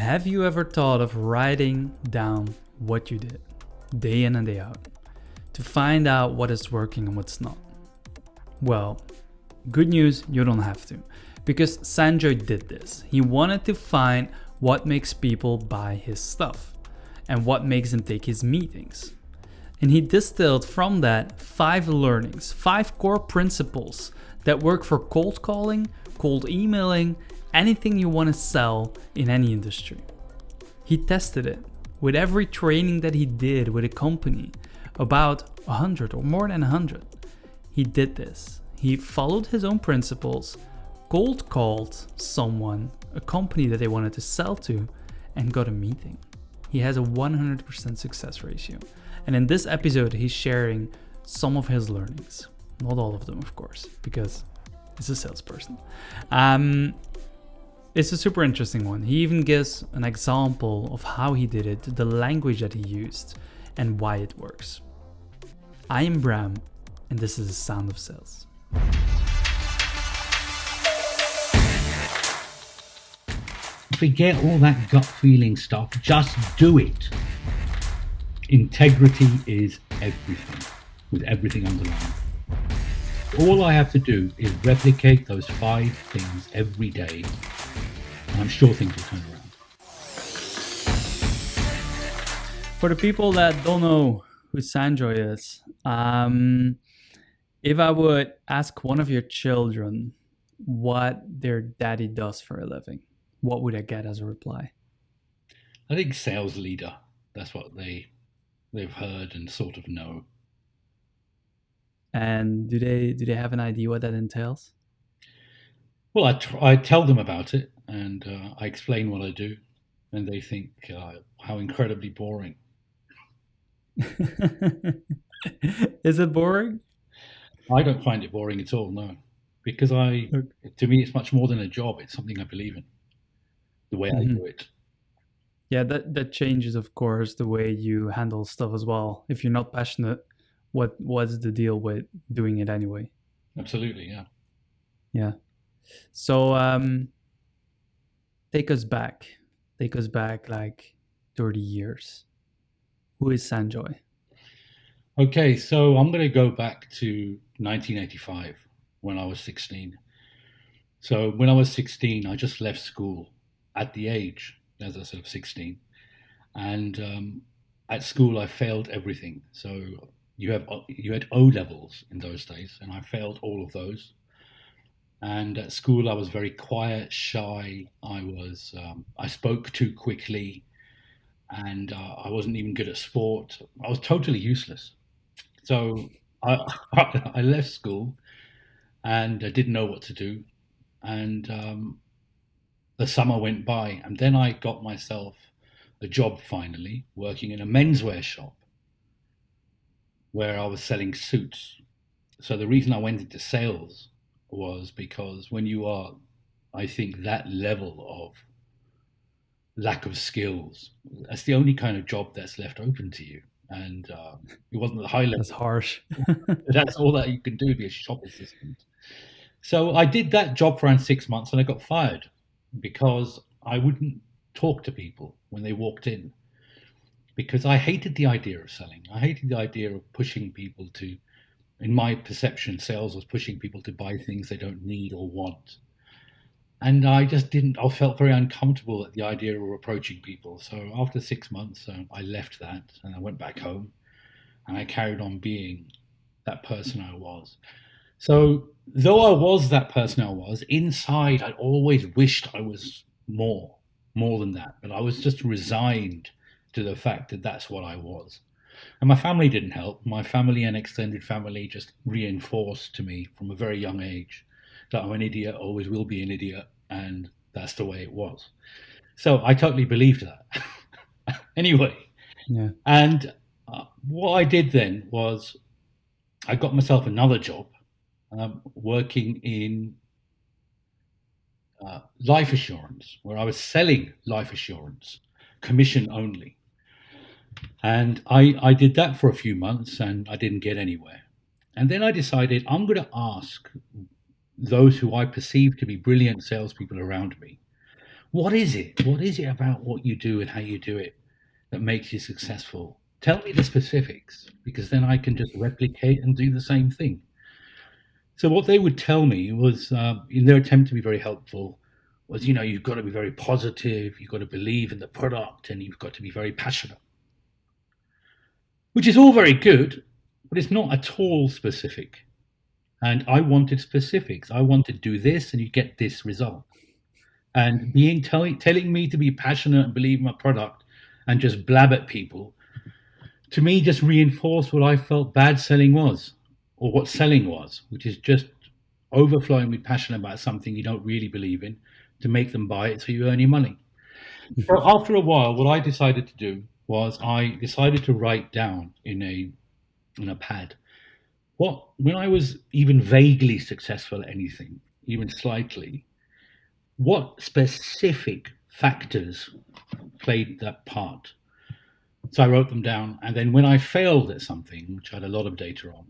Have you ever thought of writing down what you did, day in and day out, to find out what is working and what's not? Well, good news, you don't have to, because Sanjoy did this. He wanted to find what makes people buy his stuff and what makes them take his meetings. And he distilled from that 5 learnings, 5 core principles that work for cold calling, cold emailing, anything you want to sell in any industry. He tested it with every training that he did with a company, about 100 or more than 100. He did this. He followed his own principles, cold called someone, a company that they wanted to sell to, and got a meeting. He has a 100% success ratio. And in this episode, he's sharing some of his learnings. Not all of them, of course, because he's a salesperson. It's a super interesting one. He even gives an example of how he did it, the language that he used, and why it works. I am Bram, and this is The Sound of Sales. Forget all that gut feeling stuff. Just do it. Integrity is everything, with everything underlined. All I have to do is replicate those 5 things every day, and I'm sure things will turn around. For the people that don't know who Sanjoy is, if I would ask one of your children what their daddy does for a living, what would I get as a reply? I think sales leader, that's what they've heard and sort of know. And do they have an idea what that entails? Well, I tell them about it, and I explain what I do, and they think how incredibly boring. Is it boring? I don't find it boring at all, no, because to me it's much more than a job. It's something I believe in, the way I do it. Yeah, that changes, of course, the way you handle stuff as well. If you're not passionate, what's the deal with doing it anyway? Absolutely, yeah. Yeah. So take us back like 30 years. Who is Sanjoy? Okay, so I'm going to go back to 1985 when I was 16. So when I was 16, I just left school at the age, as I said, of 16. And at school, I failed everything. So you had O levels in those days, and I failed all of those. And at school, I was very quiet, shy. I spoke too quickly, and I wasn't even good at sport. I was totally useless. So I left school, and I didn't know what to do. And the summer went by, and then I got myself a job finally, working in a menswear shop where I was selling suits. So the reason I went into sales was because when you are, I think, that level of lack of skills, that's the only kind of job that's left open to you. And it wasn't the high level. That's harsh. That's all that you can do, be a shop assistant. So I did that job for around 6 months, and I got fired because I wouldn't talk to people when they walked in, because I hated the idea of selling. I hated the idea of pushing people to, in my perception, sales was pushing people to buy things they don't need or want. And I felt very uncomfortable at the idea of approaching people. So after 6 months, I left that and I went back home, and I carried on being that person I was. So though I was that person I was, inside I always wished I was more than that. But I was just resigned to the fact that that's what I was. And my family didn't help. My family and extended family just reinforced to me from a very young age that I'm an idiot, always will be an idiot, and that's the way it was. So I totally believed that. Anyway, yeah. And what I did then was I got myself another job working in life assurance, where I was selling life assurance, commission only. And I did that for a few months, and I didn't get anywhere. And then I decided I'm going to ask those who I perceive to be brilliant salespeople around me, What is it? What is it about what you do and how you do it that makes you successful? Tell me the specifics, because then I can just replicate and do the same thing. So what they would tell me was, in their attempt to be very helpful, was, you've got to be very positive, you've got to believe in the product, and you've got to be very passionate, which is all very good, but it's not at all specific. And I wanted specifics. I wanted to do this, and you get this result. And telling me to be passionate and believe in my product and just blab at people, to me, just reinforced what I felt bad selling was, or what selling was, which is just overflowing with passion about something you don't really believe in to make them buy it so you earn your money. So after a while, what I decided to do was I decided to write down in a pad when I was even vaguely successful at anything, even slightly, what specific factors played that part. So I wrote them down, and then when I failed at something, which I had a lot of data on,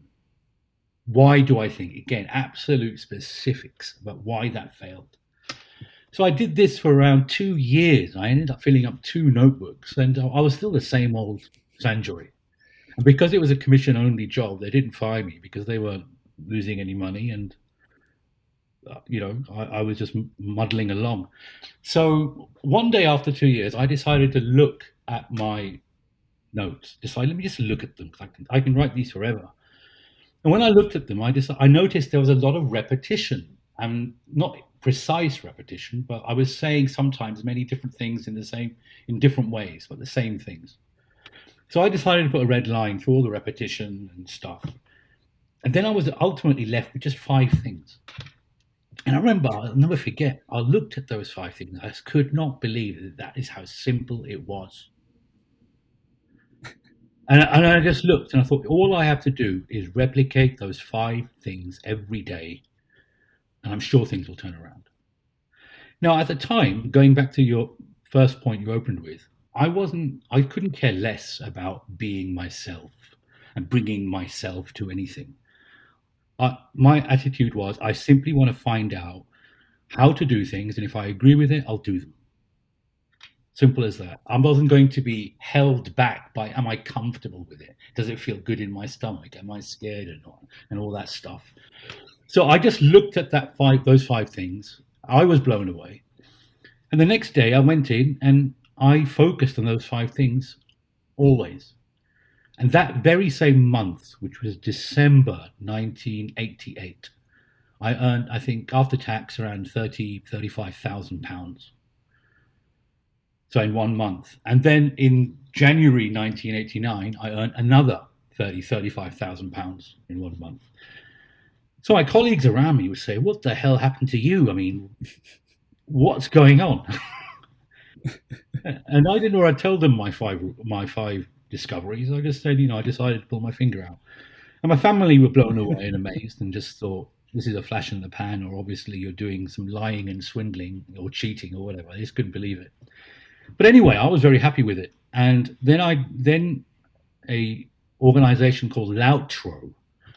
why do I think? Again, absolute specifics about why that failed. So I did this for around 2 years. I ended up filling up 2 notebooks, and I was still the same old Sanjoy. And because it was a commission-only job, they didn't fire me because they weren't losing any money, and I was just muddling along. So one day after 2 years, I decided to look at my notes. Let me just look at them. I can write these forever. And when I looked at them, I noticed there was a lot of repetition, and not precise repetition, but I was saying sometimes many different things in different ways, but the same things. So I decided to put a red line through all the repetition and stuff. And then I was ultimately left with just 5 things. And I remember, I'll never forget, I looked at those 5 things. I just could not believe that is how simple it was. And I just looked and I thought, all I have to do is replicate those 5 things every day, and I'm sure things will turn around. Now, at the time, going back to your first point you opened with, I couldn't care less about being myself and bringing myself to anything. My attitude was, I simply want to find out how to do things, and if I agree with it, I'll do them. Simple as that. I wasn't going to be held back by, am I comfortable with it? Does it feel good in my stomach? Am I scared or not? And all that stuff. So I just looked at those 5 things. I was blown away. And the next day I went in and I focused on those 5 things always. And that very same month, which was December 1988, I earned, I think, after tax, around £35,000. So in 1 month. And then in January 1989, I earned another £35,000 in 1 month. So my colleagues around me would say, what the hell happened to you? I mean, what's going on? And I didn't want to tell them my five discoveries. I just said, I decided to pull my finger out. And my family were blown away and amazed and just thought, this is a flash in the pan, or obviously you're doing some lying and swindling or cheating or whatever. They just couldn't believe it. But anyway, I was very happy with it. And then a organization called Loutro,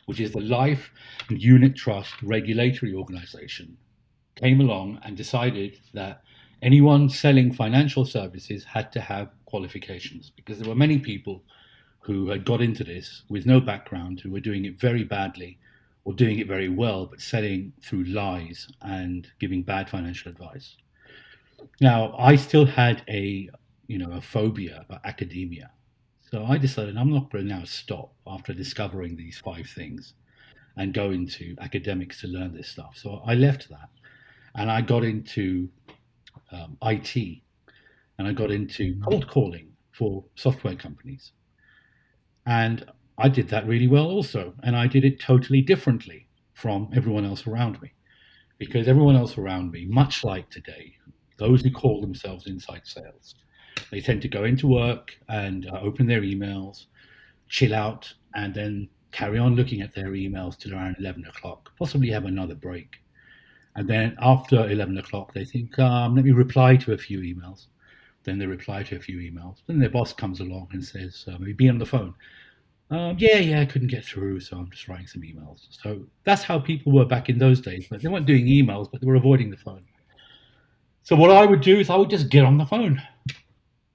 which is the Life and Unit Trust Regulatory Organization, came along and decided that anyone selling financial services had to have qualifications, because there were many people who had got into this with no background, who were doing it very badly or doing it very well, but selling through lies and giving bad financial advice. Now, I still had a phobia about academia. So I decided I'm not going to now stop after discovering these 5 things and go into academics to learn this stuff. So I left that and I got into IT, and I got into cold calling for software companies. And I did that really well also. And I did it totally differently from everyone else around me, because everyone else around me, much like today, those who call themselves inside sales, they tend to go into work and open their emails, chill out, and then carry on looking at their emails till around 11 o'clock, possibly have another break. And then after 11 o'clock, they think, let me reply to a few emails. Then they reply to a few emails. Then their boss comes along and says, maybe be on the phone. Yeah, I couldn't get through, so I'm just writing some emails. So that's how people were back in those days. But they weren't doing emails, but they were avoiding the phone. So what I would do is I would just get on the phone,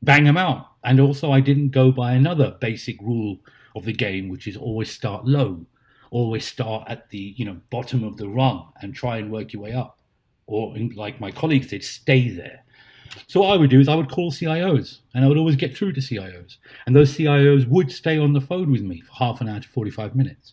bang them out. And also I didn't go by another basic rule of the game, which is always start low, always start at the bottom of the rung and try and work your way up. Or like my colleagues did, stay there. So what I would do is I would call CIOs, and I would always get through to CIOs. And those CIOs would stay on the phone with me for half an hour to 45 minutes.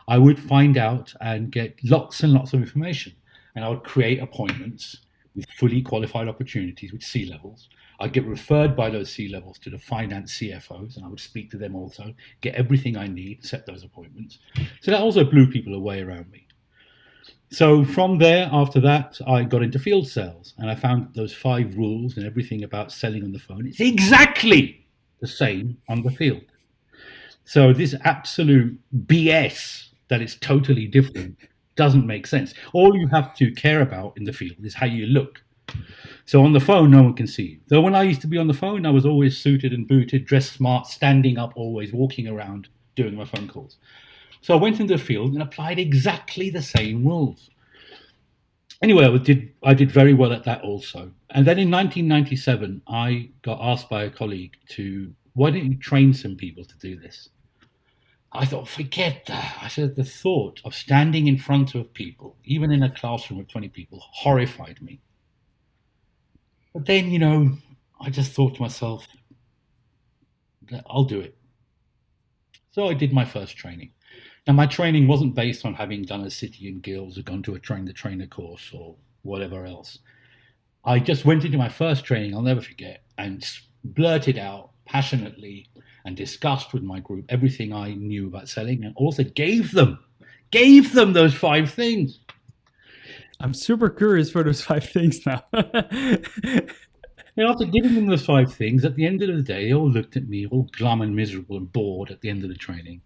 I would find out and get lots and lots of information. And I would create appointments with fully qualified opportunities with C-levels. I'd get referred by those C-levels to the finance CFOs, and I would speak to them also, get everything I need, set those appointments. So that also blew people away around me. So from there, after that, I got into field sales, and I found those 5 rules and everything about selling on the phone. It's exactly the same on the field. So this absolute BS that it's totally different doesn't make sense. All you have to care about in the field is how you look. So on the phone, no one can see you. Though when I used to be on the phone, I was always suited and booted, dressed smart, standing up, always walking around, doing my phone calls. So I went into the field and applied exactly the same rules. Anyway, I did very well at that also. And then in 1997, I got asked by a colleague why don't you train some people to do this? I thought, forget that. I said, the thought of standing in front of people, even in a classroom of 20 people, horrified me. But then, I just thought to myself, I'll do it. So I did my first training. Now, my training wasn't based on having done a City and Guilds or gone to a train-the-trainer course or whatever else. I just went into my first training, I'll never forget, and blurted out passionately and discussed with my group everything I knew about selling, and also gave them those 5 things. I'm super curious for those 5 things now. After giving them those 5 things, at the end of the day, they all looked at me all glum and miserable and bored at the end of the training,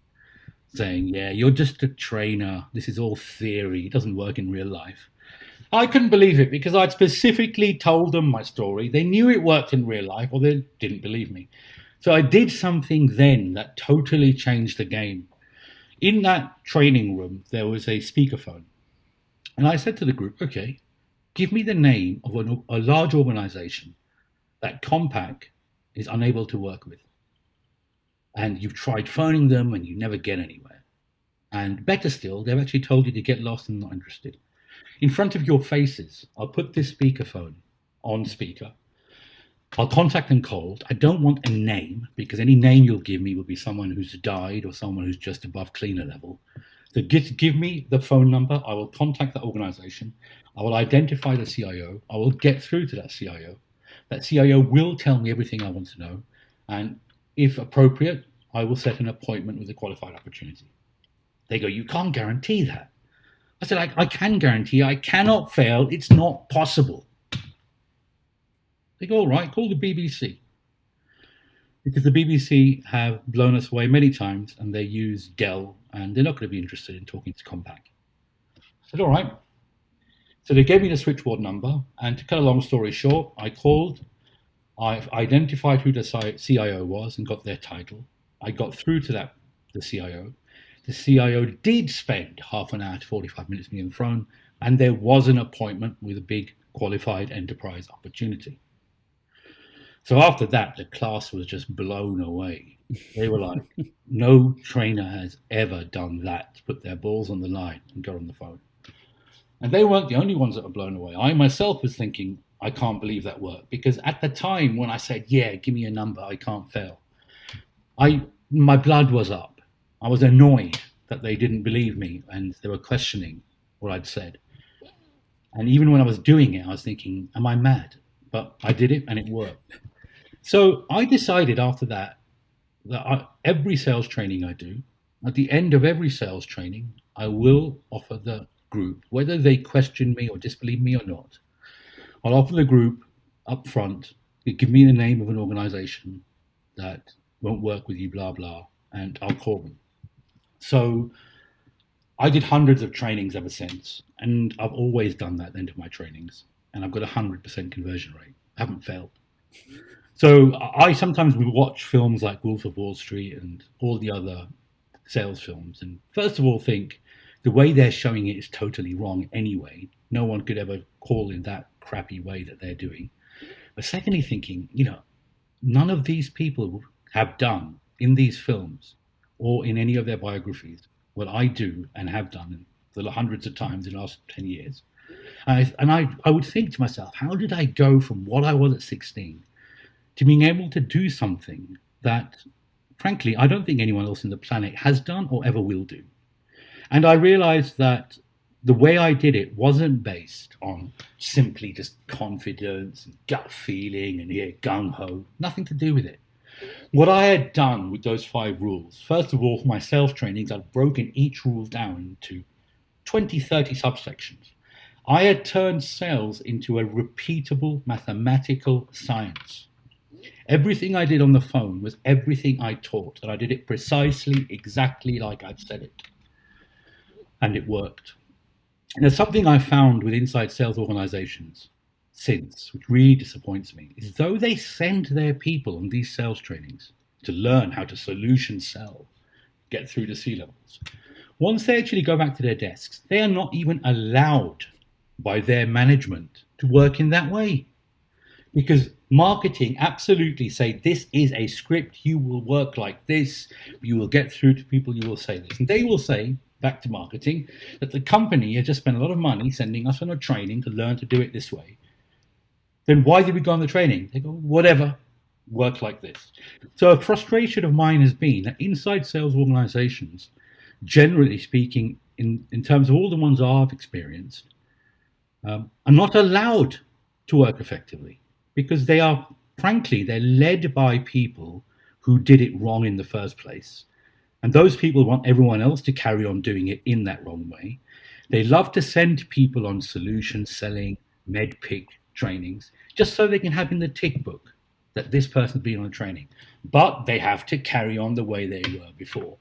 saying, yeah, you're just a trainer. This is all theory. It doesn't work in real life. I couldn't believe it because I'd specifically told them my story. They knew it worked in real life, or they didn't believe me. So I did something then that totally changed the game. In that training room, there was a speakerphone. And I said to the group, okay, give me the name of a large organization that Compaq is unable to work with. And you've tried phoning them and you never get anywhere. And better still, they've actually told you to get lost and not interested. In front of your faces, I'll put this speakerphone on speaker. I'll contact them cold. I don't want a name, because any name you'll give me will be someone who's died or someone who's just above cleaner level. So give me the phone number. I will contact that organization. I will identify the CIO. I will get through to that CIO. That CIO will tell me everything I want to know. And if appropriate, I will set an appointment with a qualified opportunity. They go, you can't guarantee that. I said, I can guarantee I cannot fail. It's not possible. They go, all right, call the BBC. Because the BBC have blown us away many times, and they use Dell, and they're not going to be interested in talking to Compaq. I said, all right. So they gave me the switchboard number, and to cut a long story short, I called. I identified who the CIO was and got their title. I got through to the CIO. The CIO did spend half an hour to 45 minutes with me on the phone, and there was an appointment with a big qualified enterprise opportunity. So after that, the class was just blown away. They were like, no trainer has ever done that, to put their balls on the line and go on the phone. And they weren't the only ones that were blown away. I myself was thinking, I can't believe that worked. Because at the time when I said, yeah, give me a number, I can't fail, my blood was up. I was annoyed that they didn't believe me and they were questioning what I'd said. And even when I was doing it, I was thinking, am I mad? But I did it and it worked. So I decided after that every sales training I do, at the end of every sales training, I will offer the group, whether they question me or disbelieve me or not, I'll offer the group up front, give me the name of an organization that won't work with you, blah, blah, and I'll call them. So I did hundreds of trainings ever since, and I've always done that at the end of my trainings, and I've got a 100% conversion rate. I haven't failed. So I sometimes will watch films like Wolf of Wall Street and all the other sales films, and first of all think the way they're showing it is totally wrong anyway. No one could ever call in that crappy way that they're doing. But secondly, thinking, none of these people have done in these films or in any of their biographies what I do and have done the hundreds of times in the last 10 years. And I would think to myself, how did I go from what I was at 16 to being able to do something that, frankly, I don't think anyone else on the planet has done or ever will do? And I realized that the way I did it wasn't based on simply just confidence and gut feeling and gung-ho, nothing to do with it. What I had done with those 5 rules, first of all, for my sales trainings, I'd broken each rule down into 20, 30 subsections. I had turned sales into a repeatable mathematical science. Everything I did on the phone was everything I taught, and I did it precisely, exactly like I'd said it. And it worked. And there's something I found with inside sales organizations since, which really disappoints me, is though they send their people on these sales trainings to learn how to solution sell, get through to C-levels, once they actually go back to their desks, they are not even allowed by their management to work in that way. Because marketing absolutely say, this is a script, you will work like this, you will get through to people, you will say this. And they will say, back to marketing, that the company has just spent a lot of money sending us on a training to learn to do it this way. Then why did we go on the training? They go, whatever, work like this. So a frustration of mine has been that inside sales organizations, generally speaking, in terms of all the ones I've experienced, are not allowed to work effectively because they are, frankly, they're led by people who did it wrong in the first place. And those people want everyone else to carry on doing it in that wrong way. They love to send people on solution selling, med-pick trainings, just so they can have in the tick book that this person's been on a training. But they have to carry on the way they were before.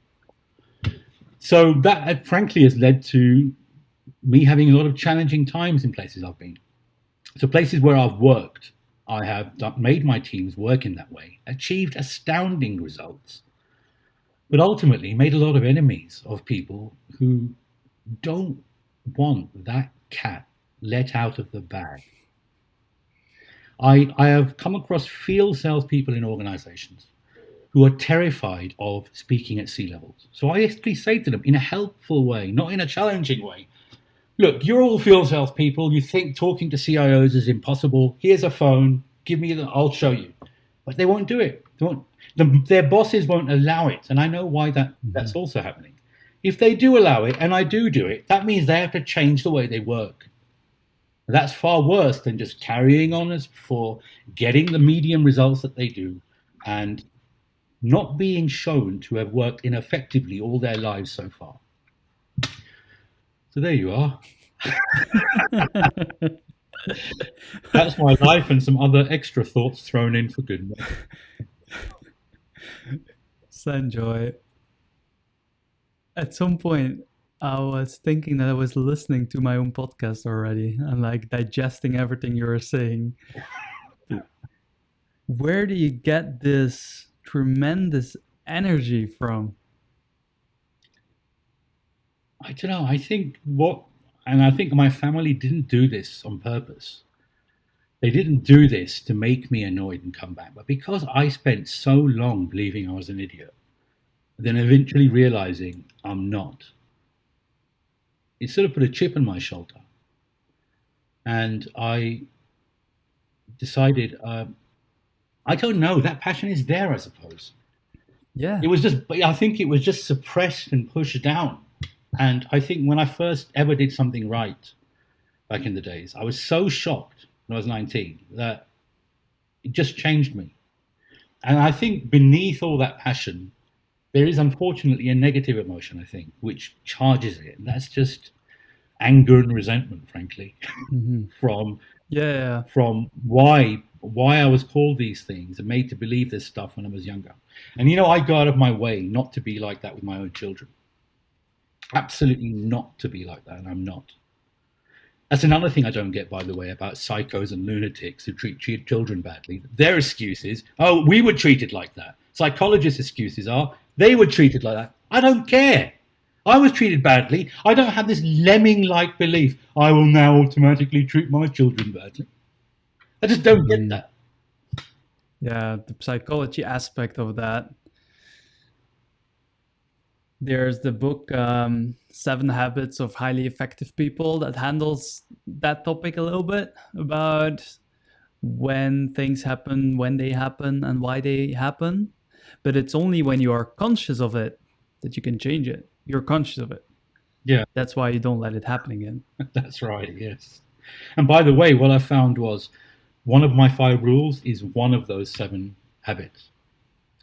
So that, frankly, has led to me having a lot of challenging times in places I've been. So places where I've worked, I have made my teams work in that way, achieved astounding results, but ultimately made a lot of enemies of people who don't want that cat let out of the bag. I have come across field salespeople in organizations who are terrified of speaking at C-levels. So I actually say to them in a helpful way, not in a challenging way, look, you're all field salespeople. You think talking to CIOs is impossible. Here's a phone. I'll show you. But they won't do it. Their bosses won't allow it. And I know why that's also happening. If they do allow it, and I do it, that means they have to change the way they work. That's far worse than just carrying on as before, getting the medium results that they do, and not being shown to have worked ineffectively all their lives so far. So there you are. That's my life and some other extra thoughts thrown in for good measure. Sanjoy, at some point, I was thinking that I was listening to my own podcast already and like digesting everything you were saying. Where do you get this tremendous energy from? I don't know. I think my family didn't do this on purpose. They didn't do this to make me annoyed and come back. But because I spent so long believing I was an idiot, then eventually realizing I'm not, it sort of put a chip on my shoulder. And I decided, I don't know, that passion is there, I suppose. Yeah. I think it was just suppressed and pushed down. And I think when I first ever did something right back in the days, I was so shocked when I was 19 that it just changed me. And I think beneath all that passion, there is unfortunately a negative emotion, I think, which charges it. And that's just anger and resentment, frankly, from why I was called these things and made to believe this stuff when I was younger. And, I go out of my way not to be like that with my own children. Absolutely not to be like that, and I'm not. That's another thing I don't get, by the way, about psychos and lunatics who treat children badly. Their excuses, we were treated like that. Psychologists' excuses are, they were treated like that. I don't care. I was treated badly. I don't have this lemming-like belief, I will now automatically treat my children badly. I just don't get Mhm. that. Yeah, the psychology aspect of that. There's the book Seven Habits of Highly Effective People that handles that topic a little bit about when things happen, when they happen, and why they happen. But it's only when you are conscious of it that you can change it. You're conscious of it. Yeah, That's why you don't let it happen again. that's right. Yes. And by the way, what I found was one of my 5 rules is one of those 7 habits.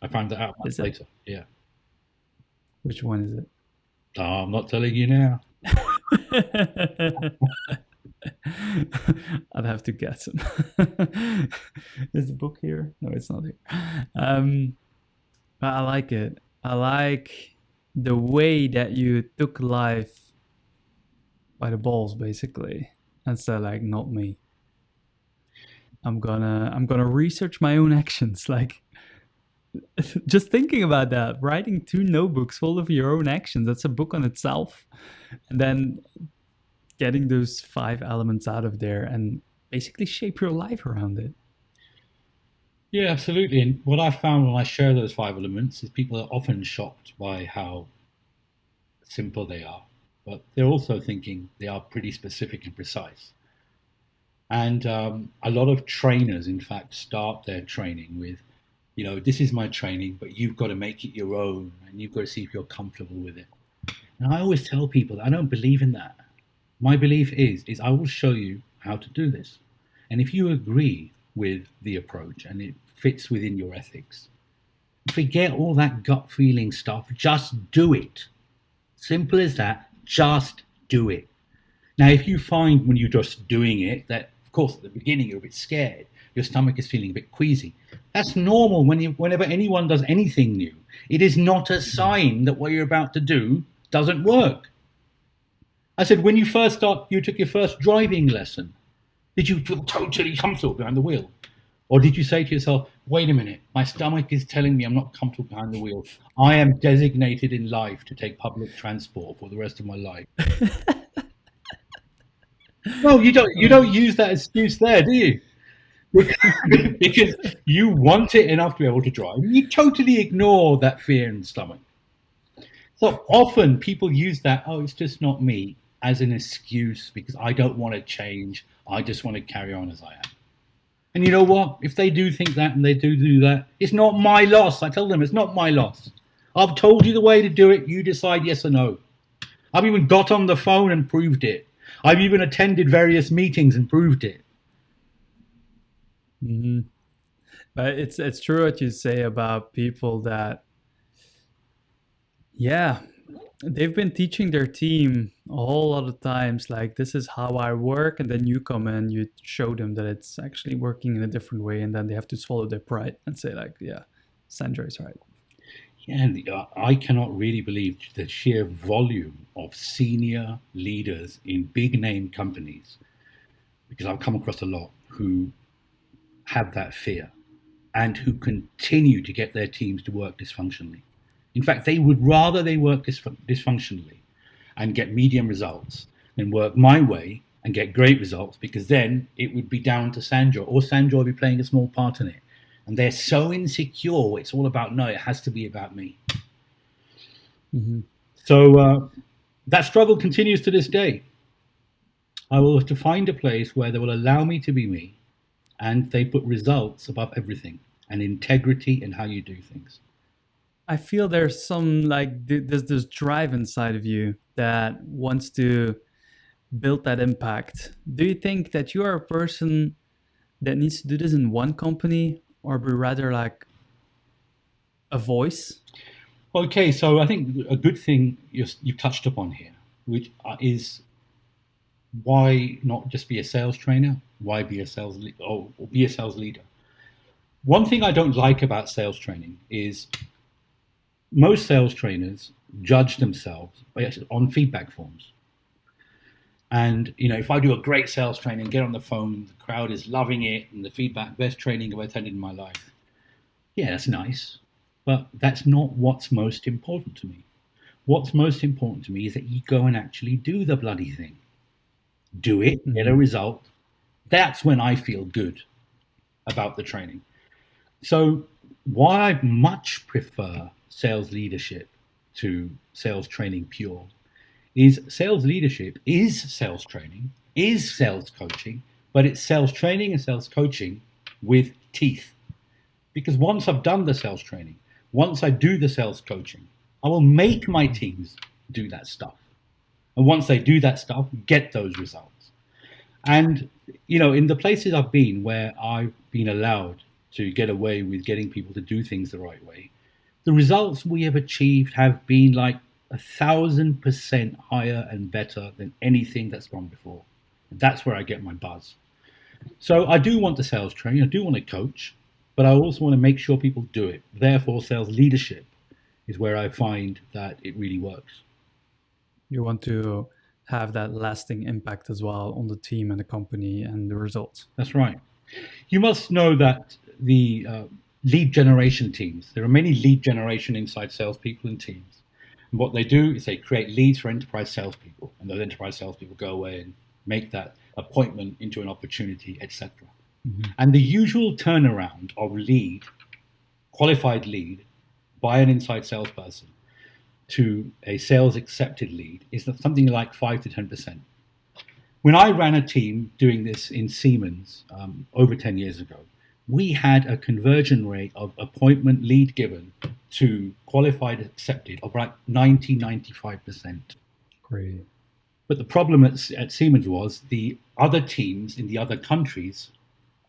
I found that out much Is it? later. Yeah. Which one is it? I'm not telling you now. I'd have to guess it. Is the book here? No, it's not here. But I like it. I like the way that you took life by the balls, basically, and said like, not me. I'm gonna research my own actions. Like, just thinking about that, writing 2 notebooks full of your own actions. That's a book on itself, and then getting those 5 elements out of there and basically shape your life around it. Yeah, absolutely. And what I found when I share those 5 elements is people are often shocked by how simple they are, but they're also thinking they are pretty specific and precise. And a lot of trainers, in fact, start their training with, this is my training, but you've got to make it your own and you've got to see if you're comfortable with it. And I always tell people that I don't believe in that. My belief is I will show you how to do this. And if you agree with the approach and it fits within your ethics, forget all that gut feeling stuff. Just do it. Simple as that. Just do it. Now, if you find when you're just doing it that, of course, at the beginning you're a bit scared, your stomach is feeling a bit queasy, that's normal whenever anyone does anything new. It is not a sign that what you're about to do doesn't work. I said, when you took your first driving lesson, did you feel totally comfortable behind the wheel? Or did you say to yourself, wait a minute, my stomach is telling me I'm not comfortable behind the wheel. I am designated in life to take public transport for the rest of my life. No, you don't use that excuse there, do you? Because you want it enough to be able to drive. You totally ignore that fear in the stomach. So often people use that, oh, it's just not me, as an excuse because I don't want to change. I just want to carry on as I am. And you know what? If they do think that and they do that, it's not my loss. I tell them it's not my loss. I've told you the way to do it. You decide yes or no. I've even got on the phone and proved it. I've even attended various meetings and proved it. Mm-hmm. But it's true what you say about people that, yeah, they've been teaching their team a whole lot of times like this is how I work, and then you come in, you show them that it's actually working in a different way, and then they have to swallow their pride and say like, yeah, Sanjoy's right. Yeah, and I cannot really believe the sheer volume of senior leaders in big name companies, because I've come across a lot who have that fear and who continue to get their teams to work dysfunctionally. In fact, they would rather they work dysfunctionally and get medium results than work my way and get great results, because then it would be down to Sanjoy, or Sanjoy would be playing a small part in it. And they're so insecure. It's all about, no, it has to be about me. Mm-hmm. So that struggle continues to this day. I will have to find a place where they will allow me to be me, and they put results above everything, and integrity in how you do things. I feel there's some like there's this drive inside of you that wants to build that impact. Do you think that you are a person that needs to do this in one company, or be rather like a voice? Okay, so I think a good thing you've touched upon here, which is why not just be a sales trainer? Why be a or be a sales leader? One thing I don't like about sales training is most sales trainers judge themselves on feedback forms. And if I do a great sales training, get on the phone, the crowd is loving it, and the feedback, best training I've attended in my life. Yeah, that's nice, but that's not what's most important to me. What's most important to me is that you go and actually do the bloody thing. Do it, get a Mm-hmm. result. That's when I feel good. about the training. So why I much prefer sales leadership to sales training pure is sales leadership is sales training, is sales coaching, but it's sales training and sales coaching with teeth. Because once I've done the sales training, once I do the sales coaching, I will make my teams do that stuff. And once they do that stuff, get those results. And, in the places I've been where I've been allowed to get away with getting people to do things the right way, the results we have achieved have been like 1,000% higher and better than anything that's gone before. That's where I get my buzz. So I do want the sales training, I do want to coach, but I also want to make sure people do it. Therefore, sales leadership is where I find that it really works. You want to have that lasting impact as well on the team and the company and the results. That's right. You must know that the lead generation teams, there are many lead generation inside salespeople and teams. And what they do is they create leads for enterprise salespeople, and those enterprise salespeople go away and make that appointment into an opportunity, etc. Mm-hmm. And the usual turnaround of qualified lead, by an inside salesperson to a sales accepted lead is something like 5 to 10%. When I ran a team doing this in Siemens over 10 years ago, we had a conversion rate of appointment lead given to qualified accepted of like 90-95%. Great. But the problem at Siemens was the other teams in the other countries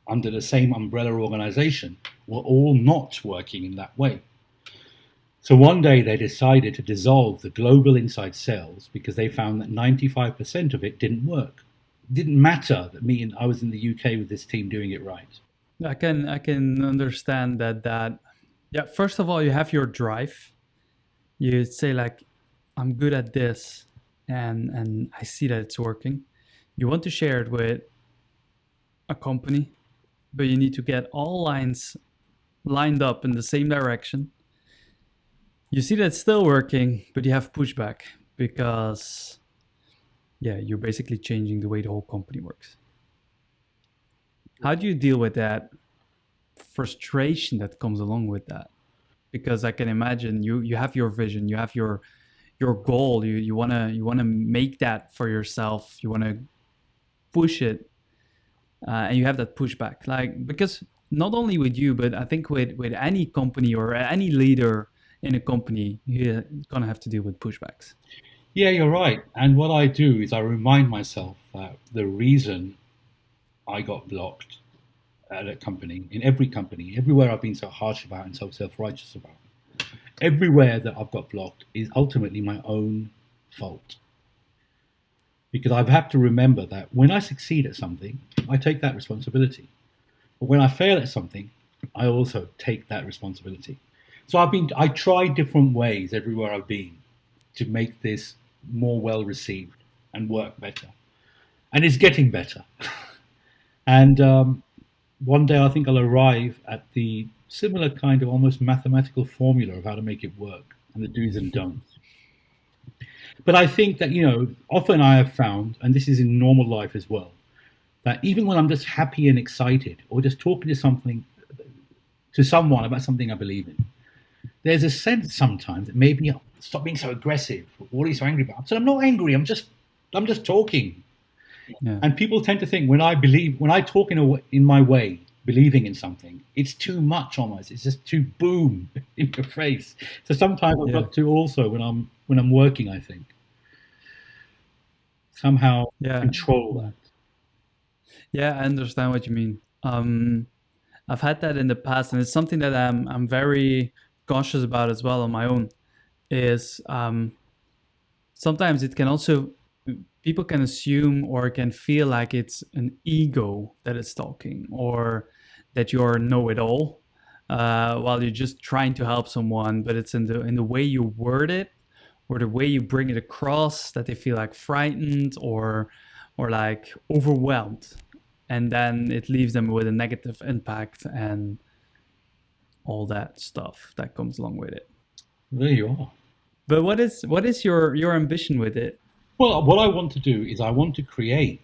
under the same umbrella organization were all not working in that way. So one day they decided to dissolve the global inside sales because they found that 95% of it didn't work. It didn't matter that I was in the UK with this team doing it right. I can understand that. Yeah, first of all, you have your drive. You say like, I'm good at this and I see that it's working. You want to share it with a company, but you need to get all lines lined up in the same direction. You see that it's still working, but you have pushback because, you're basically changing the way the whole company works. How do you deal with that frustration that comes along with that? Because I can imagine you have your vision, you have your goal, you wanna make that for yourself, you wanna push it, and you have that pushback. Like, because not only with you, but I think with any company or any leader in a company, you're gonna have to deal with pushbacks. Yeah, you're right. And what I do is I remind myself that the reason I got blocked at a company, in every company, everywhere I've been so harsh about and so self-righteous about, everywhere that I've got blocked is ultimately my own fault. Because I have to remember that when I succeed at something, I take that responsibility. But when I fail at something, I also take that responsibility. So I tried different ways everywhere I've been to make this more well received and work better. And it's getting better. And one day I think I'll arrive at the similar kind of almost mathematical formula of how to make it work and the do's and don'ts. But I think that, often I have found, and this is in normal life as well, that even when I'm just happy and excited or just talking to someone about something I believe in, there's a sense sometimes that maybe stop being so aggressive. What are you so angry about? So I'm not angry. I'm just talking. Yeah. And people tend to think when I talk in my way, believing in something, it's too much almost. It's just too boom in your face. So sometimes I've got to also when I'm working, I think somehow control that. Yeah, I understand what you mean. I've had that in the past, and it's something that I'm very cautious about as well on my own. Is sometimes it can also, people can assume or can feel like it's an ego that is talking, or that you're know-it-all while you're just trying to help someone, but it's in the way you word it or the way you bring it across that they feel like frightened or like overwhelmed, and then it leaves them with a negative impact and all that stuff that comes along with it. There you are. But what is your ambition with it? Well, what I want to do is I want to create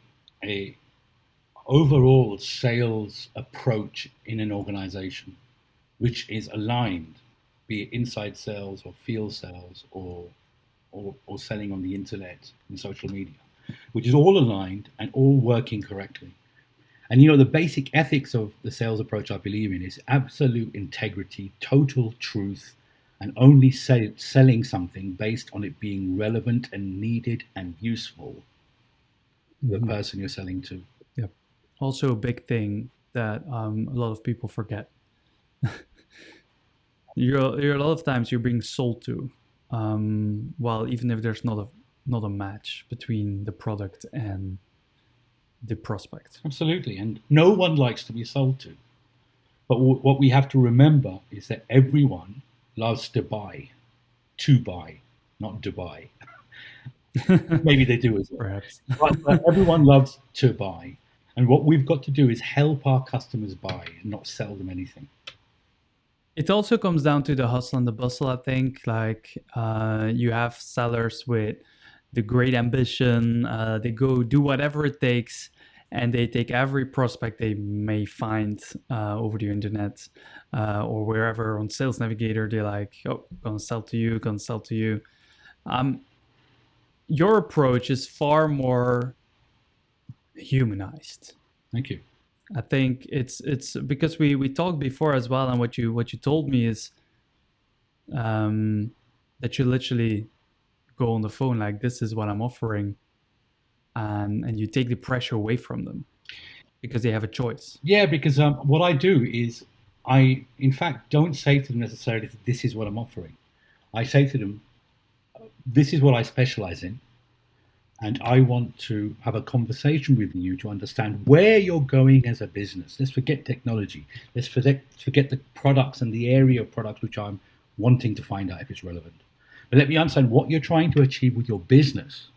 overall sales approach in an organization, which is aligned, be it inside sales or field sales or selling on the internet and social media, which is all aligned and all working correctly. And the basic ethics of the sales approach I believe in is absolute integrity, total truth, and only selling something based on it being relevant and needed and useful to the person you're selling to. Yep. Also, a big thing that a lot of people forget. You're a lot of times you're being sold to, well, even if there's not a match between the product and the prospect. Absolutely, and no one likes to be sold to. But what we have to remember is that everyone loves to buy, not Dubai. Maybe they do as well. Perhaps. But everyone loves to buy. And what we've got to do is help our customers buy and not sell them anything. It also comes down to the hustle and the bustle, I think. Like you have sellers with the great ambition. They go do whatever it takes, and they take every prospect they may find over the internet or wherever on Sales Navigator. They're like, oh, gonna sell to you, gonna sell to you. Your approach is far more humanized. Thank you. I think it's because we talked before as well, and what you told me is that you literally go on the phone like, this is what I'm offering, and you take the pressure away from them because they have a choice. Yeah, because what I do is I, in fact, don't say to them necessarily, this is what I'm offering. I say to them, this is what I specialize in, and I want to have a conversation with you to understand where you're going as a business. Let's forget technology. Let's forget the products and the area of products which I'm wanting to find out if it's relevant. But let me understand what you're trying to achieve with your business,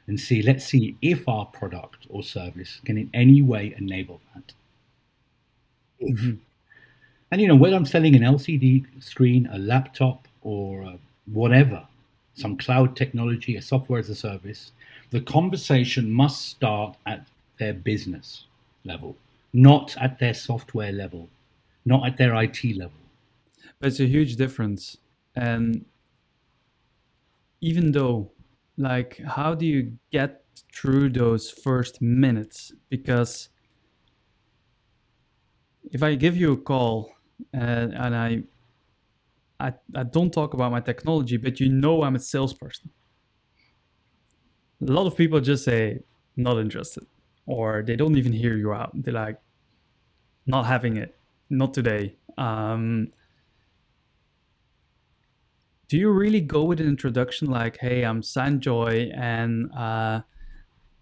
and let's see if our product or service can in any way enable that. Mm-hmm. And whether I'm selling an LCD screen, a laptop, or whatever, some cloud technology, a software as a service, the conversation must start at their business level, not at their software level, not at their IT level. But it's a huge difference. And even though, like, how do you get through those first minutes? Because if I give you a call and I don't talk about my technology, but I'm a salesperson, a lot of people just say, not interested, or they don't even hear you out. They're like, not having it, not today. Do you really go with an introduction like, hey, I'm Sanjoy, and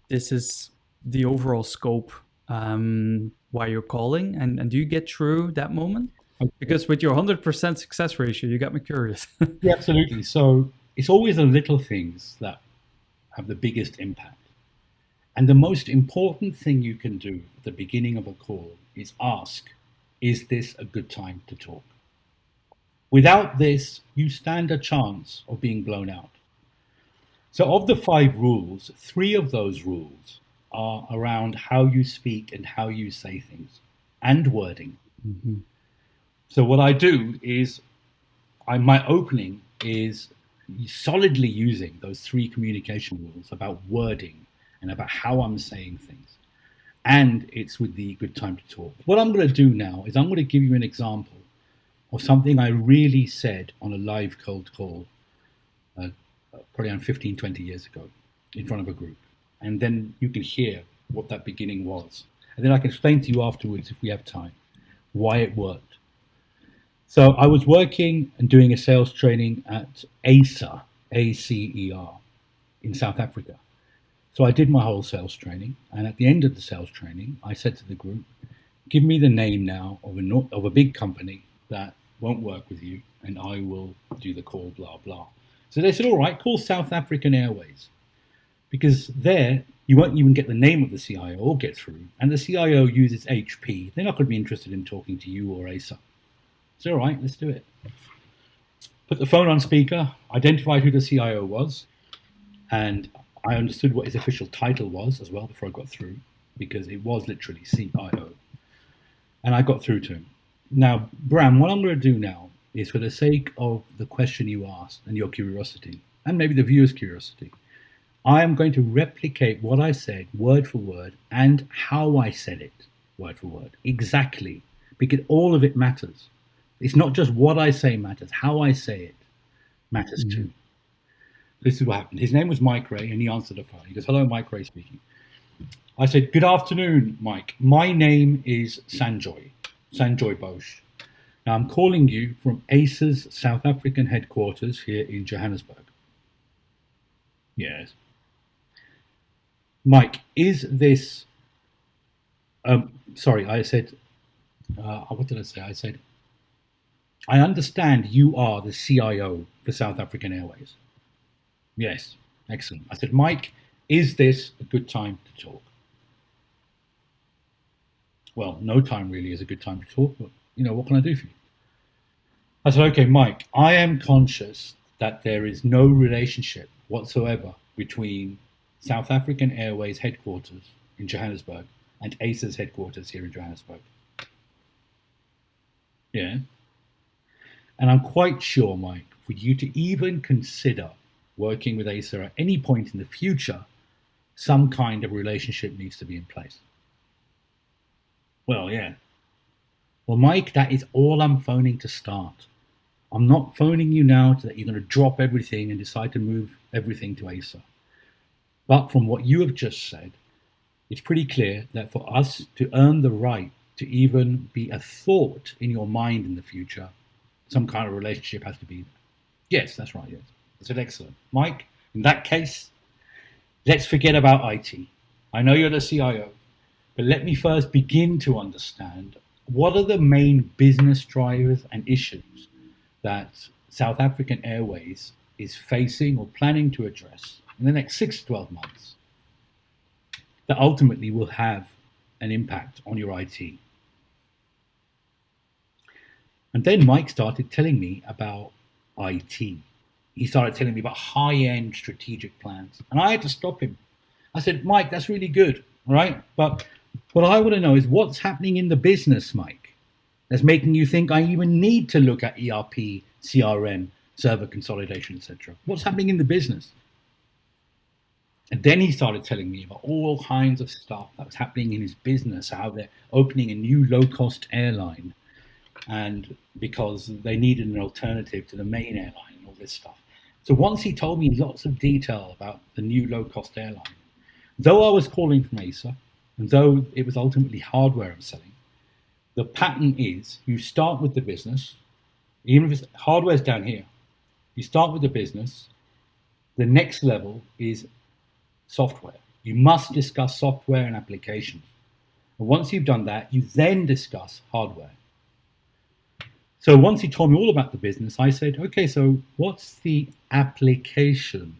this is the overall scope why you're calling? And do you get through that moment? Because with your 100% success ratio, you got me curious. Yeah, absolutely. So it's always the little things that have the biggest impact. And the most important thing you can do at the beginning of a call is ask, is this a good time to talk? Without this, you stand a chance of being blown out. So of the 5 rules, 3 of those rules are around how you speak and how you say things and wording. Mm-hmm. So what I do is my opening is solidly using those 3 communication rules about wording and about how I'm saying things. And it's with the good time to talk. What I'm going to do now is I'm going to give you an example of something I really said on a live cold call probably around 15, 20 years ago in front of a group. And then you can hear what that beginning was. And then I can explain to you afterwards, if we have time, why it worked. So I was working and doing a sales training at ACER, ACER, in South Africa. So I did my whole sales training. And at the end of the sales training, I said to the group, give me the name now of a big company that won't work with you, and I will do the call, blah, blah. So they said, all right, call South African Airways. Because there, you won't even get the name of the CIO or get through. And the CIO uses HP. They're not going to be interested in talking to you or ACER. It's all right, let's do it. Put the phone on speaker, identified who the CIO was, and I understood what his official title was as well before I got through. because it was literally CIO. And I got through to him. Now, Bram, what I'm going to do now is, for the sake of the question you asked and your curiosity, and maybe the viewer's curiosity, I am going to replicate what I said word for word and how I said it word for word, exactly, because all of it matters. It's not just what I say matters, how I say it matters too. This is what happened. His name was Mike Ray, and he answered the phone. He goes, "Hello, Mike Ray speaking." I said, "Good afternoon, Mike. My name is Sanjoy Bhose. Now, I'm calling you from ACE's South African headquarters here in Johannesburg." "Yes." "Mike, is this..." Sorry, I said, what did I say? I said, "I understand you are the CIO for South African Airways." "Yes." "Excellent." I said, "Mike, is this a good time to talk?" "Well, no time really is a good time to talk, but, what can I do for you?" I said, "Okay, Mike, I am conscious that there is no relationship whatsoever between South African Airways headquarters in Johannesburg and ACE's headquarters here in Johannesburg." "Yeah." "And I'm quite sure, Mike, for you to even consider working with ACE at any point in the future, some kind of relationship needs to be in place." "Well, yeah." "Well, Mike, that is all I'm phoning to start. I'm not phoning you now that you're going to drop everything and decide to move everything to ASA. But from what you have just said, it's pretty clear that for us to earn the right to even be a thought in your mind in the future, some kind of relationship has to be there." "Yes, that's right, yes." I said, "Excellent. Mike, in that case, let's forget about IT. I know you're the CIO, but let me first begin to understand what are the main business drivers and issues that South African Airways is facing or planning to address in the next 6 to 12 months that ultimately will have an impact on your IT." And then Mike started telling me about IT. He started telling me about high-end strategic plans, and I had to stop him. I said, "Mike, that's really good, right? But what I want to know is what's happening in the business, Mike, that's making you think I even need to look at ERP, CRM, server consolidation, etc. What's happening in the business?" And then he started telling me about all kinds of stuff that was happening in his business, how they're opening a new low-cost airline, and because they needed an alternative to the main airline and all this stuff. So once he told me lots of detail about the new low-cost airline, though I was calling from ASA, and though it was ultimately hardware I'm selling, the pattern is you start with the business, even if hardware's down here, you start with the business, the next level is software. You must discuss software and applications. And once you've done that, you then discuss hardware. So once he told me all about the business, I said, "Okay, so what's the implication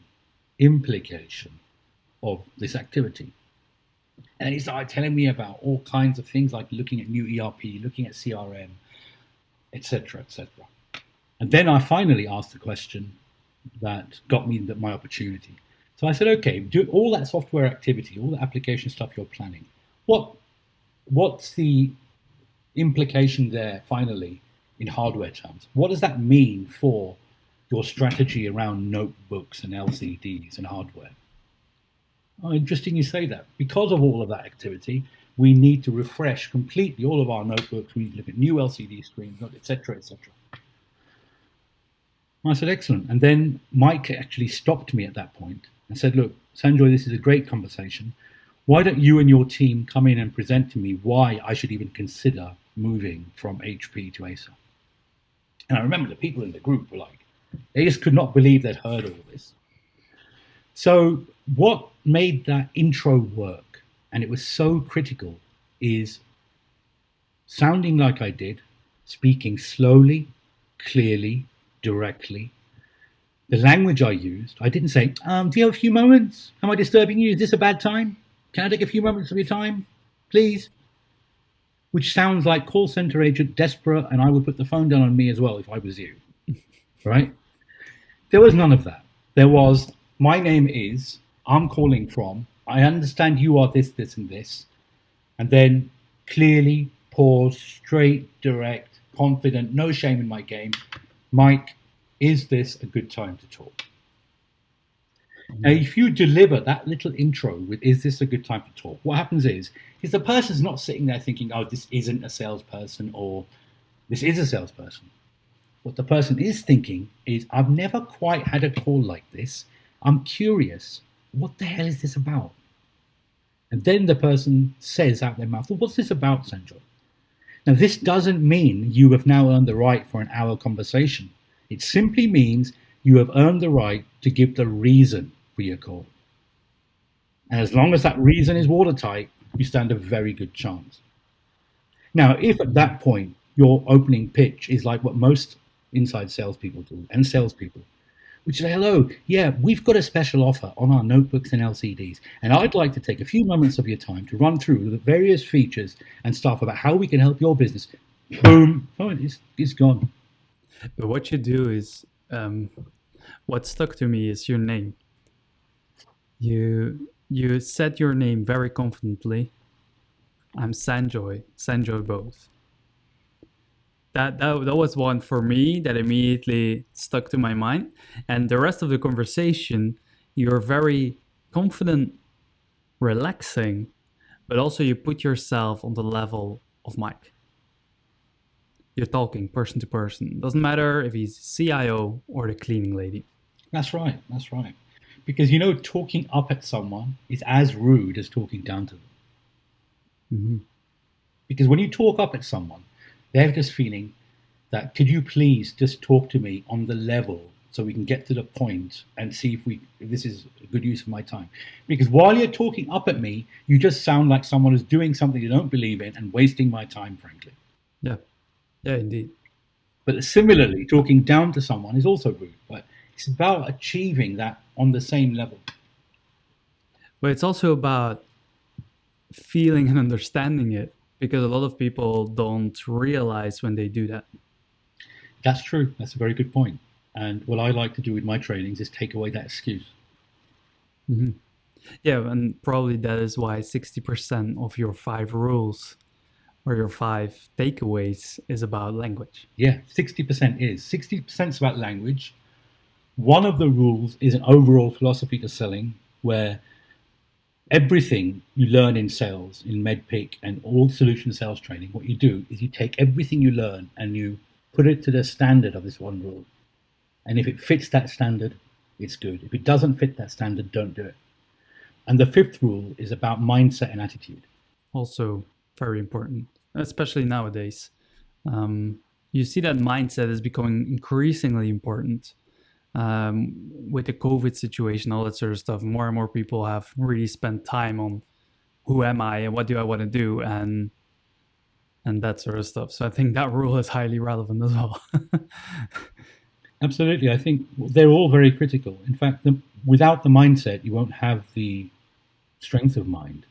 of this activity?" And he started telling me about all kinds of things like looking at new ERP, looking at CRM, etc., etc. And then I finally asked the question that got me my opportunity. So I said, "Okay, do all that software activity, all the application stuff you're planning, what's the implication there finally in hardware terms? What does that mean for your strategy around notebooks and LCDs and hardware?" "Oh, interesting you say that. Because of all of that activity, we need to refresh completely all of our notebooks. We need to look at new LCD screens, etc., etc." I said, "Excellent." And then Mike actually stopped me at that point and said, "Look, Sanjoy, this is a great conversation. Why don't you and your team come in and present to me why I should even consider moving from HP to ASA?" And I remember the people in the group were like, they just could not believe they'd heard all this. So what made that intro work, and it was so critical, is sounding like I did, speaking slowly, clearly, directly. The language I used, I didn't say, "Do you have a few moments? Am I disturbing you? Is this a bad time? Can I take a few moments of your time, please?" Which sounds like call center agent desperate, and I would put the phone down on me as well if I was you, right? There was none of that. There was, "My name is, I'm calling from, I understand you are this, this, and this. And then clearly, pause, straight, direct, confident, no shame in my game. Mike, is this a good time to talk? Now, if you deliver that little intro with "Is this a good time to talk?", what happens is the person's not sitting there thinking, "Oh, this isn't a salesperson," or "This is a salesperson." What the person is thinking is, "I've never quite had a call like this. I'm curious. What the hell is this about?" And then the person says out their mouth, "Well, what's this about, Sanjoy?" Now, this doesn't mean you have now earned the right for an hour conversation. It simply means you have earned the right to give the reason for your call. And as long as that reason is watertight, you stand a very good chance. Now, if at that point your opening pitch is like what most inside salespeople do and salespeople, which say, "Hello, yeah, we've got a special offer on our notebooks and LCDs, and I'd like to take a few moments of your time to run through the various features and stuff about how we can help your business." Boom, oh, it's gone. But what you do is, what stuck to me is your name. You said your name very confidently. I'm Sanjoy Bhose. That was one for me that immediately stuck to my mind. And the rest of the conversation, you're very confident, relaxing, but also you put yourself on the level of Mike. You're talking person to person. Doesn't matter if he's CIO or the cleaning lady. That's right. That's right. Because talking up at someone is as rude as talking down to them. Mm-hmm. Because when you talk up at someone, they have this feeling that, "Could you please just talk to me on the level so we can get to the point and see if this is a good use of my time?" Because while you're talking up at me, you just sound like someone who's doing something you don't believe in and wasting my time, frankly. Yeah, indeed. But similarly, talking down to someone is also rude. But it's about achieving that on the same level. But it's also about feeling and understanding it, because a lot of people don't realize when they do that. That's true. That's a very good point. And what I like to do with my trainings is take away that excuse. Mm-hmm. Yeah, and probably that is why 60% of your 5 rules or your 5 takeaways is about language. Yeah, 60% is. 60% is about language. One of the rules is an overall philosophy to selling, where everything you learn in sales, in MedPick and all solution sales training, what you do is you take everything you learn and you put it to the standard of this one rule. And if it fits that standard, it's good. If it doesn't fit that standard, don't do it. And the 5th rule is about mindset and attitude. Also very important, especially nowadays. You see that mindset is becoming increasingly important. With the COVID situation, all that sort of stuff, more and more people have really spent time on who am I and what do I want to do and that sort of stuff. So I think that rule is highly relevant as well. Absolutely. I think they're all very critical. In fact, without the mindset, you won't have the strength of mind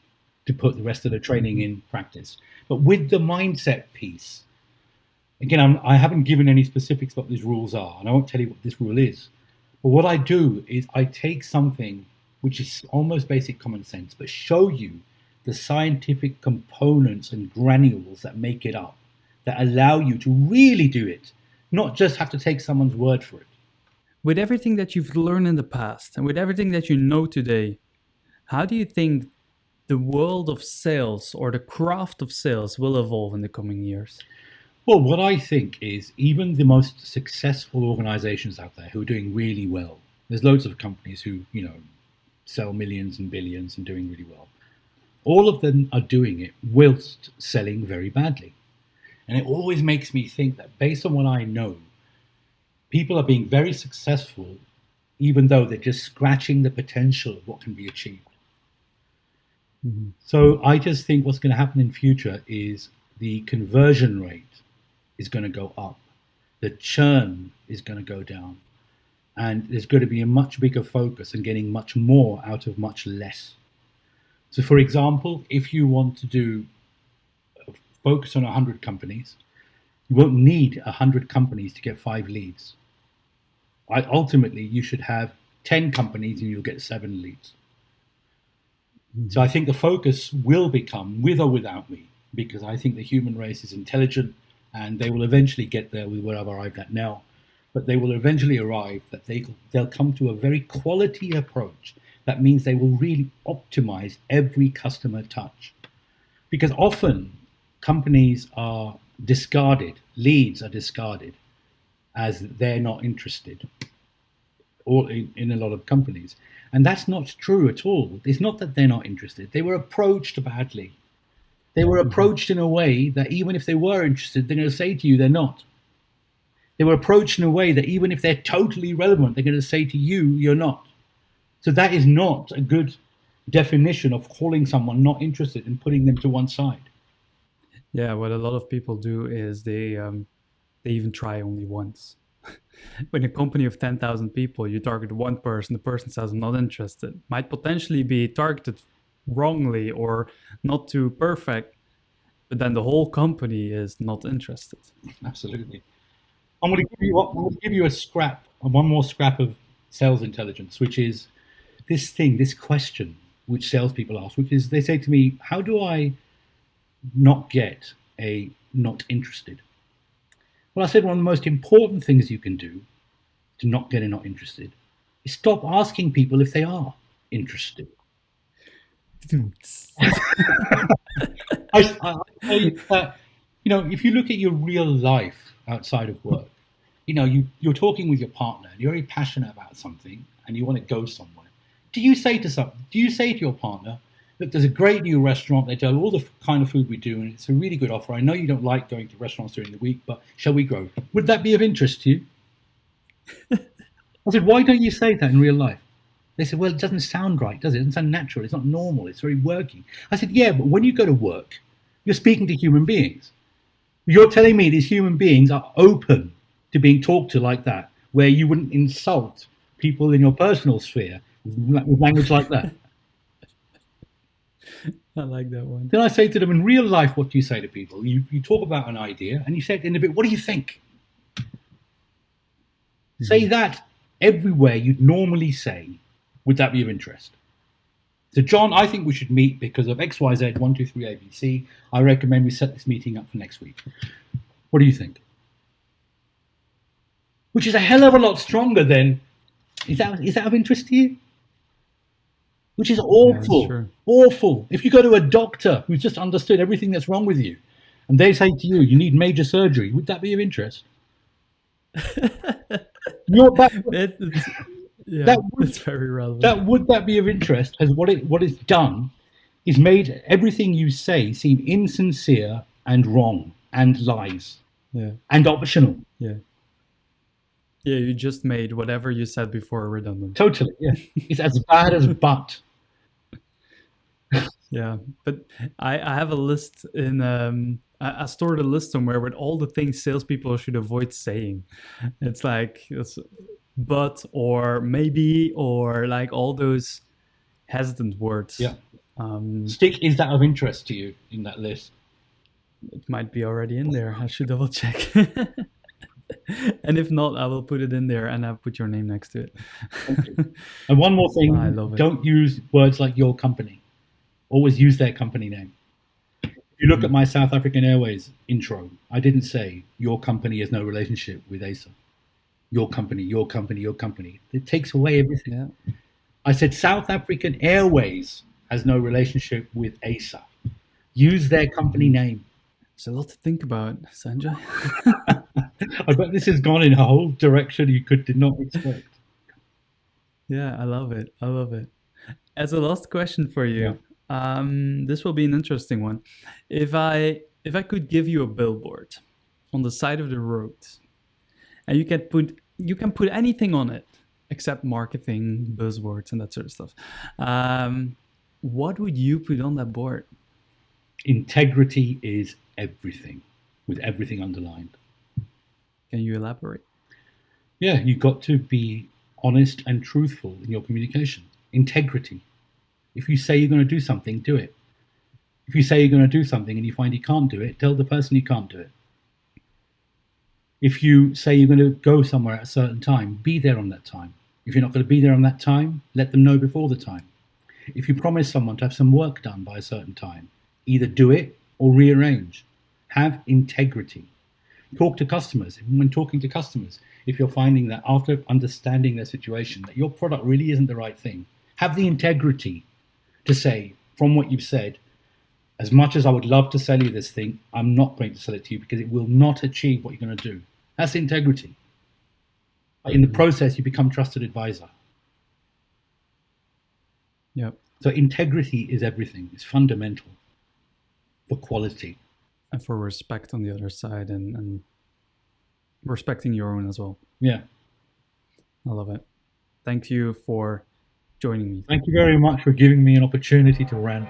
to put the rest of the training in practice. But with the mindset piece, again, I haven't given any specifics what these rules are, and I won't tell you what this rule is. But what I do is I take something which is almost basic common sense, but show you the scientific components and granules that make it up, that allow you to really do it, not just have to take someone's word for it. With everything that you've learned in the past and with everything that you know today, how do you think the world of sales or the craft of sales will evolve in the coming years? Well, what I think is even the most successful organizations out there who are doing really well, there's loads of companies who, sell millions and billions and doing really well. All of them are doing it whilst selling very badly. And it always makes me think that based on what I know, people are being very successful even though they're just scratching the potential of what can be achieved. Mm-hmm. So I just think what's going to happen in future is the conversion rate is going to go up. The churn is going to go down. And there's going to be a much bigger focus on getting much more out of much less. So for example, if you want to focus on 100 companies, you won't need 100 companies to get 5 leads. Ultimately, you should have 10 companies and you'll get 7 leads. So I think the focus will become with or without me, because I think the human race is intelligent and they will eventually get there with what I've arrived at now. But they will eventually arrive that they'll come to a very quality approach. That means they will really optimize every customer touch. Because often companies are discarded, leads are discarded as they're not interested, or in a lot of companies. And that's not true at all. It's not that they're not interested. They were approached badly. They were approached in a way that even if they were interested, they're going to say to you they're not. They were approached in a way that even if they're totally relevant, they're going to say to you, you're not. So that is not a good definition of calling someone not interested and putting them to one side. Yeah, what a lot of people do is they even try only once. When a company of 10,000 people, you target one person, the person says I'm not interested, might potentially be targeted wrongly or not too perfect, but then the whole company is not interested. Absolutely. I'm going to give you a scrap, one more scrap of sales intelligence, which is this question which salespeople ask, which is they say to me, how do I not get a not interested? Well, I said one of the most important things you can do to not get a not interested is stop asking people if they are interested. I tell you that, if you look at your real life outside of work, you're talking with your partner and you're very passionate about something and you want to go somewhere. Do you say to your partner, look, there's a great new restaurant, they tell all the kind of food we do and it's a really good offer. I know you don't like going to restaurants during the week, but shall we go? Would that be of interest to you? I said, why don't you say that in real life? They said, well, it doesn't sound right, does it? It doesn't sound natural. It's not normal. It's very working. I said, yeah, but when you go to work, you're speaking to human beings. You're telling me these human beings are open to being talked to like that, where you wouldn't insult people in your personal sphere with language like that. I like that one. Then I say to them, in real life, what do you say to people? You talk about an idea and you say at the end of it, what do you think? Say that everywhere you'd normally say, would that be of interest? So, John, I think we should meet because of XYZ 1, 2, 3 ABC. I recommend we set this meeting up for next week. What do you think? Which is a hell of a lot stronger than, is that of interest to you? Which is awful, awful. If you go to a doctor who's just understood everything that's wrong with you, and they say to you, you need major surgery, would that be of interest? That's very relevant. Would that be of interest? As what it's done is made everything you say seem insincere and wrong and lies, and optional. Yeah, you just made whatever you said before redundant. Totally, yeah. It's as bad as but. Yeah, but I have a list in I stored a list somewhere with all the things salespeople should avoid saying. It's like but or maybe or like all those hesitant words. Yeah. Stick, is that of interest to you in that list? It might be already in there. I should double check. And if not, I will put it in there and I'll put your name next to it. And one more thing, I love it. Don't use words like your company. Always use their company name. If you look at my South African Airways intro, I didn't say your company has no relationship with ASA. Your company, your company, your company. It takes away everything. Yeah. I said South African Airways has no relationship with ASA. Use their company name. There's a lot to think about, Sanjoy. I bet this has gone in a whole direction you did not expect. Yeah, I love it. As a last question for you, this will be an interesting one. If I could give you a billboard on the side of the road, and you can put anything on it except marketing, buzzwords, and that sort of stuff, what would you put on that board? Integrity is everything, with everything underlined. Can you elaborate? Yeah, you've got to be honest and truthful in your communication. Integrity. If you say you're going to do something, do it. If you say you're going to do something and you find you can't do it, tell the person you can't do it. If you say you're going to go somewhere at a certain time, be there on that time. If you're not going to be there on that time, let them know before the time. If you promise someone to have some work done by a certain time, either do it or rearrange. Have integrity. Talk to customers. When talking to customers, if you're finding that after understanding their situation that your product really isn't the right thing, have the integrity to say, from what you've said, as much as I would love to sell you this thing, I'm not going to sell it to you because it will not achieve what you're going to do. That's integrity. But in the process, you become trusted advisor. Yep. So integrity is everything. It's fundamental for quality. And for respect on the other side, and respecting your own as well. Yeah. I love it. Thank you for joining me. Thank you very much for giving me an opportunity to rant.